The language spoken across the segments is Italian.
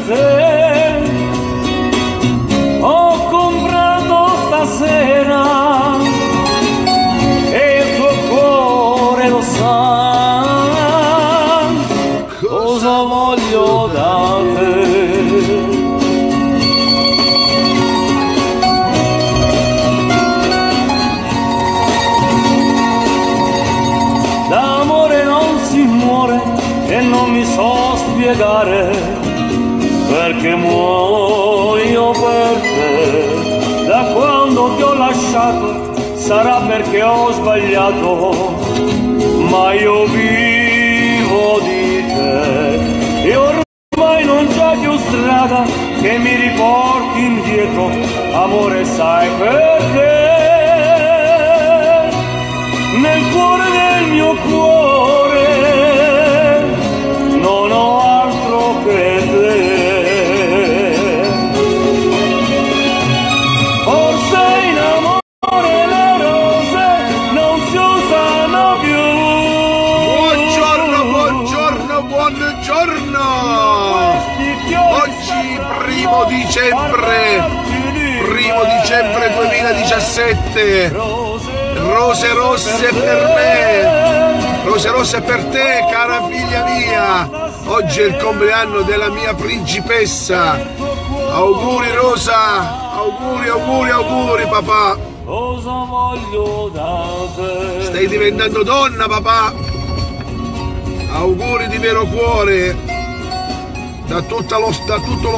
te. Ho comprato stasera e il tuo cuore lo sa cosa voglio da te. D'amore non si muore e non mi so spiegare perché muoio per te. Da quando ti ho lasciato sarà perché ho sbagliato, ma io vivo di te e ormai non c'è più strada che mi riporti indietro, amore, sai perché? Nel cuore del mio cuore non ho altro che te. Forse in amore le rose non si usano più. Buongiorno, buongiorno, buongiorno. Oggi primo dicembre 2017. Rose rosse per me, rose rosse per te, cara figlia mia. Oggi è il compleanno della mia principessa. Auguri Rosa, auguri, auguri, auguri papà. Stai diventando donna papà. Auguri di vero cuore da tutto lo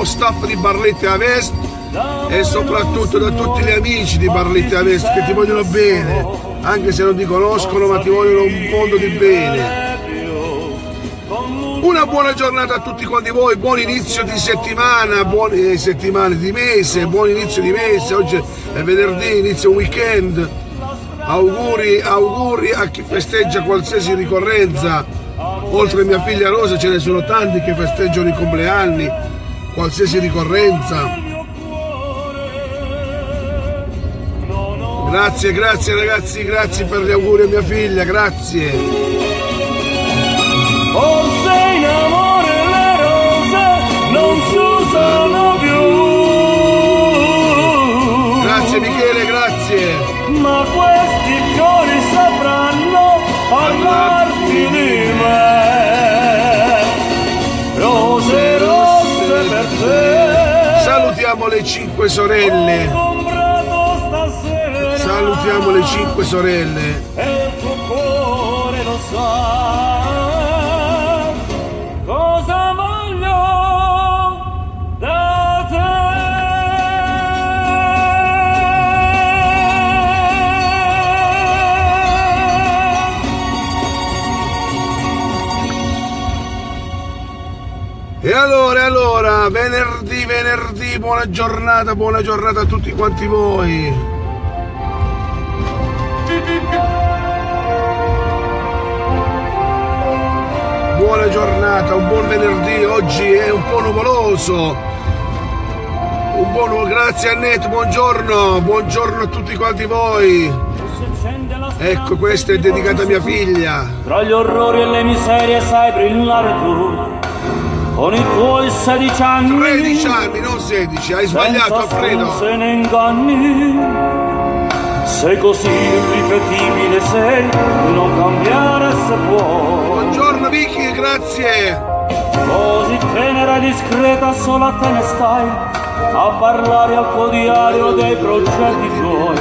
staff di Barlette Avest e soprattutto da tutti gli amici di Barlette Avest che ti vogliono bene, anche se non ti conoscono, ma ti vogliono un mondo di bene. Una buona giornata a tutti quanti voi, buon inizio di settimana, buone settimane di mese, buon inizio di mese. Oggi è venerdì, inizio weekend. Auguri, auguri a chi festeggia qualsiasi ricorrenza. Oltre a mia figlia Rosa ce ne sono tanti che festeggiano i compleanni, qualsiasi ricorrenza. Grazie, grazie ragazzi, grazie per gli auguri a mia figlia, grazie. Forse in amore le rose non si usano più. Grazie Michele, grazie. Ma questi fiori sapranno parlarti di me. Rose rosse per te. Salutiamo le 5 sorelle. Salutiamo le 5 sorelle. E il tuo cuore lo sa cosa voglio da te. E allora, venerdì, buona giornata a tutti quanti voi. Buona giornata, un buon venerdì, oggi è un po' nuvoloso. Grazie Annette, buongiorno a tutti quanti voi. Ecco, questa è dedicata a mia figlia. Tra gli orrori e le miserie sai brillare tu, con i tuoi 16 anni. 13 anni, non 16, hai sbagliato Alfredo. Se ne inganni. Sei così irripetibile, sei, non cambiare se può. Buongiorno Vicky, grazie. Così tenera e discreta, sola te ne stai a parlare al tuo diario dei progetti tuoi,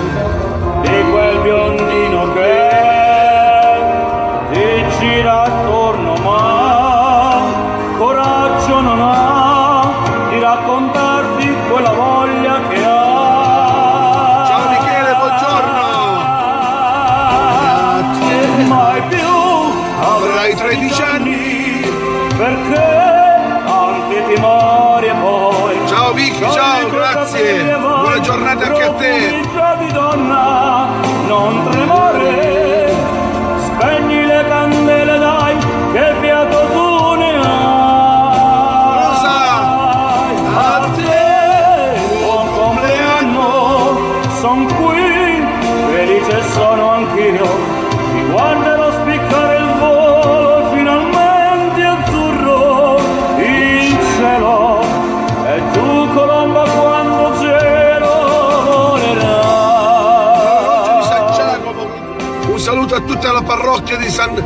di quel biondino che ti gira attorno, ma coraggio non ha di raccontarti quella voglia che ha. Mai più avrai 13 anni perché tanti timori e poi. Ciao Vicky, ciao, grazie, buona giornata anche a te. Di donna, non tremare, spegni le candele dai, che fiato tu ne hai. Rosa, a te buon compleanno, son qui, felice sono anch'io. Guarderò spiccare il volo finalmente azzurro, il cielo saluto a tutta la parrocchia di San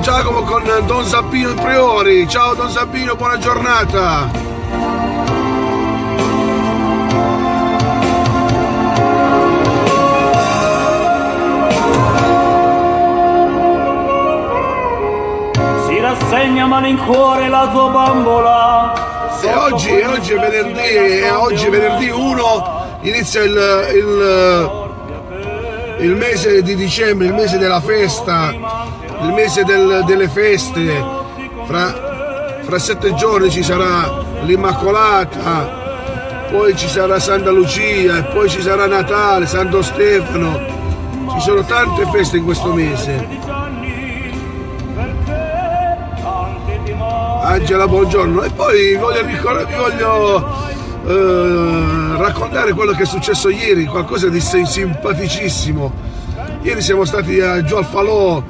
Giacomo con Don Sabino in Priori. Ciao Don Sabino, buona giornata. Rassegna malincuore la tua bambola. E oggi è venerdì 1, inizia il mese di dicembre, il mese della festa, il mese delle feste. Fra 7 giorni ci sarà l'Immacolata, poi ci sarà Santa Lucia e poi ci sarà Natale, Santo Stefano. Ci sono tante feste in questo mese. Angela, buongiorno. E poi vi voglio raccontare quello che è successo ieri, qualcosa di simpaticissimo. Ieri siamo stati giù al Falò,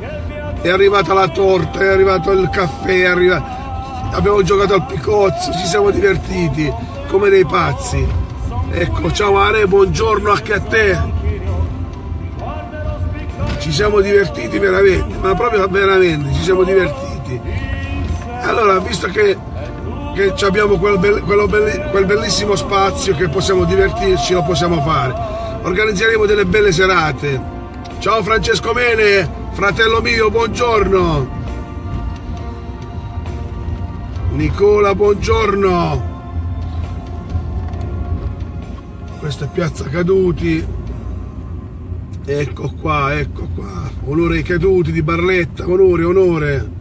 è arrivata la torta, è arrivato il caffè, abbiamo giocato al Picozzo, ci siamo divertiti come dei pazzi. Ecco, ciao Are, buongiorno anche a te. Ci siamo divertiti veramente, ma proprio veramente ci siamo divertiti. Allora, visto che abbiamo quel bellissimo spazio che possiamo divertirci, lo possiamo fare. Organizzeremo delle belle serate. Ciao Francesco Mele, fratello mio, buongiorno. Nicola, buongiorno. Questa è Piazza Caduti. Ecco qua, ecco qua. Onore ai caduti di Barletta, onore, onore.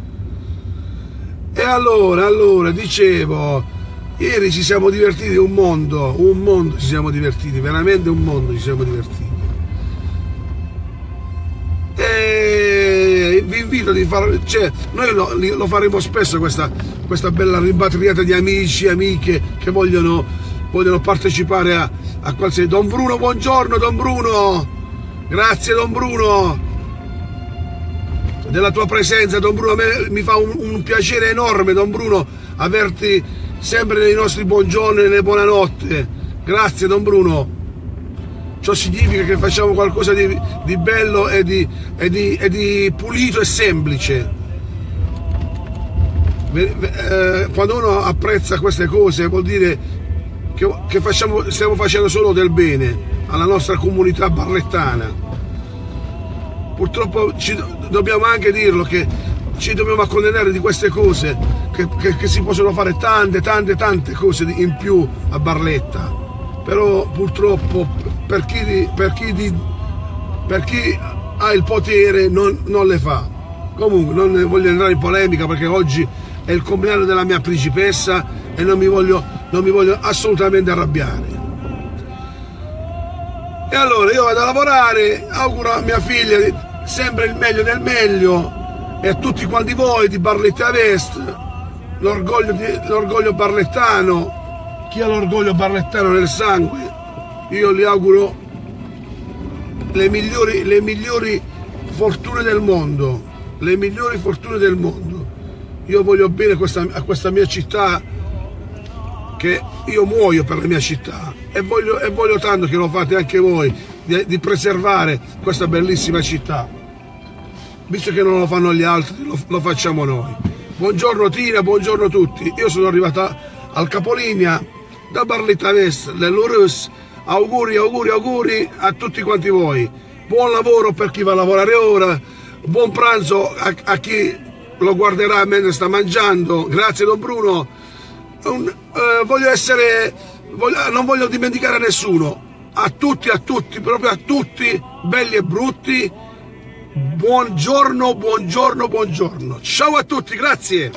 E allora, dicevo, ieri ci siamo divertiti un mondo ci siamo divertiti, veramente un mondo ci siamo divertiti. E vi invito di fare, cioè, noi lo faremo spesso questa bella rimpatriata di amici, amiche che vogliono partecipare a qualsiasi. Don Bruno, buongiorno Don Bruno, grazie Don Bruno della tua presenza, Don Bruno. A me mi fa un piacere enorme, Don Bruno, averti sempre nei nostri buongiorni e nelle buonanotte. Grazie Don Bruno. Ciò significa che facciamo qualcosa di bello e di pulito e semplice. Quando uno apprezza queste cose vuol dire che stiamo facendo solo del bene alla nostra comunità barlettana. Purtroppo dobbiamo anche dirlo che ci dobbiamo accontentare di queste cose, che si possono fare tante cose in più a Barletta, però purtroppo per chi ha il potere non le fa. Comunque non voglio entrare in polemica perché oggi è il compleanno della mia principessa e non mi voglio assolutamente arrabbiare. E allora io vado a lavorare, auguro a mia figlia sempre il meglio del meglio e a tutti quanti voi di Barletta Est, l'orgoglio barlettano. Chi ha l'orgoglio barlettano nel sangue, io gli auguro le migliori fortune del mondo, le migliori fortune del mondo. Io voglio bene a questa mia città, che io muoio per la mia città e voglio tanto che lo fate anche voi, di preservare questa bellissima città. Visto che non lo fanno gli altri, lo facciamo noi. Buongiorno Tina, buongiorno a tutti. Io sono arrivata al capolinea da Barletta Est, l'Elurus. Auguri a tutti quanti voi. Buon lavoro per chi va a lavorare ora, buon pranzo a chi lo guarderà mentre sta mangiando. Grazie Don Bruno. Non voglio dimenticare a nessuno, a tutti, proprio a tutti, belli e brutti, buongiorno. Ciao a tutti, grazie.